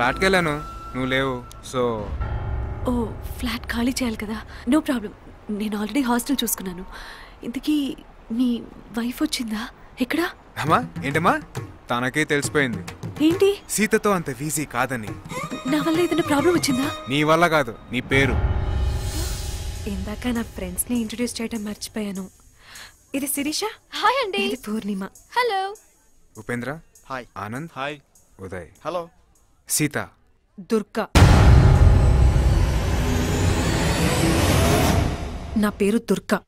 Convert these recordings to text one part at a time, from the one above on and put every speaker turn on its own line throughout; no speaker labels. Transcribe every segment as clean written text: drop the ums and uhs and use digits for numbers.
ఫ్లాట్కి వెళ్ళాను, నువ్వు లేవు. సో
ఓ ఫ్లాట్ ఖాళీ చేయాలి కదా, నో ప్రాబ్లం. నేను ఆల్రెడీ హాస్టల్ చూసుకున్నాను. ఇంతకీ మీ వైఫ్ వచ్చిందా? ఎక్కడా?
అమ్మా ఏంటమ్మా? తనకే తెలిసిపోయింది
ఏంటి?
సీతతో అంత ఈజీ కాదని.
నా వల్ల ఏదైనా ప్రాబ్లం వచ్చిందా?
నీ వల్ల కాదు, నీ పేరు.
ఇందాక నా ఫ్రెండ్స్ ని ఇంట్రొడ్యూస్ చేయడం మర్చిపోయాను. ఇది శిరీష.
హాయ్ అండి.
ఇది Purnima.
Hello.
Upendra.
Hi.
Anand.
Hi.
Uday.
Hello.
Sita.
Durga. నా పేరు దుర్గా.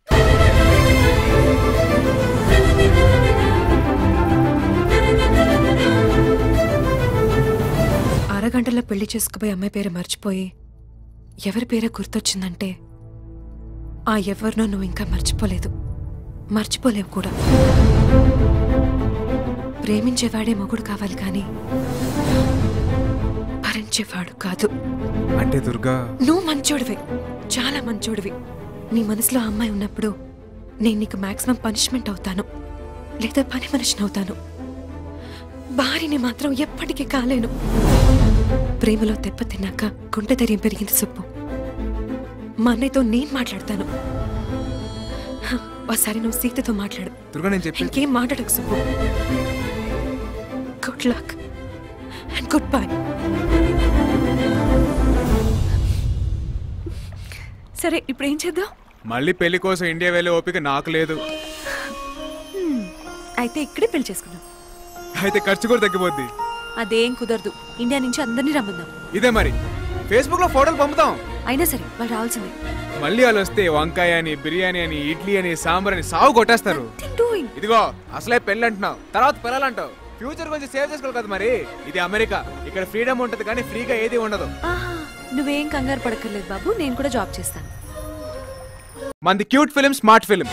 అరగంటలో పెళ్లి చేసుకుపోయి అమ్మాయి పేరు మర్చిపోయి ఎవరి పేరే గుర్తొచ్చిందంటే ఆ ఎవరినో నువ్వు ఇంకా మర్చిపోలేదు, మర్చిపోలేవు కూడా. ప్రేమించేవాడే మొగుడు కావాలి కానీ భరించేవాడు కాదు.
అంటే దుర్గా
నువ్వు మంచోడివే, చాలా మంచోడివి. నీ మనసులో అమ్మాయి ఉన్నప్పుడు నేను నీకు మాక్సిమం పనిష్మెంట్ అవుతాను, లేదా పని మనిషిని అవుతాను. భార్యని మాత్రం ఎప్పటికీ కాలేను. ప్రేమలో దెబ్బతిన్నాక గుండె ధైర్యం పెరిగింది సుబ్బు. మా అన్నయ్యతో నేను మాట్లాడతాను. ఒకసారి నువ్వు సీతతో మాట్లాడు.
దుర్గా నేను చెప్పి
ఇంకేం మాట్లాడకు Subbu. Good luck and good bye. సరే ఇప్పుడు ఏం చేద్దాం?
మళ్ళీ పెళ్లి కోసం ఇండియా వెళ్ళే ఓపిక నాకు లేదు.
అయితే ఇక్కడే పెళ్లి చేసుకుందాం.
అయితే ఖర్చు కూడా తగ్గిపోద్ది.
అదేం కుదరదు, ఇండియా నుంచి అందరినీ రమ్మందాం.
ఇదే మరి ఫేస్బుక్ లో ఫోటోలు పంపుతాం.
అయినా సరే వాళ్ళు రావాల్సిందే.
మళ్ళీ వాళ్ళు వస్తే వంకాయ అని, బిర్యానీ అని, ఇడ్లీ అని, సాంబార్ అని సాగు కొట్టేస్తారు. ఇదిగో అసలే పెళ్ళి అంటున్నావు, తర్వాత పిల్లలంటావు. ఫ్యూచర్ గురించి సేవ్ చేసుకోవాలి కదా మరి. ఇది అమెరికా, ఇక్కడ ఫ్రీడమ్ ఉంటది కానీ ఫ్రీగా ఏది ఉండదు.
నువ్వేం కంగారు పడక్కర్లేదు బాబు, నేను కూడా జాబ్ చేస్తాను.
మంది క్యూట్ ఫిలిం, స్మార్ట్ ఫిలిం.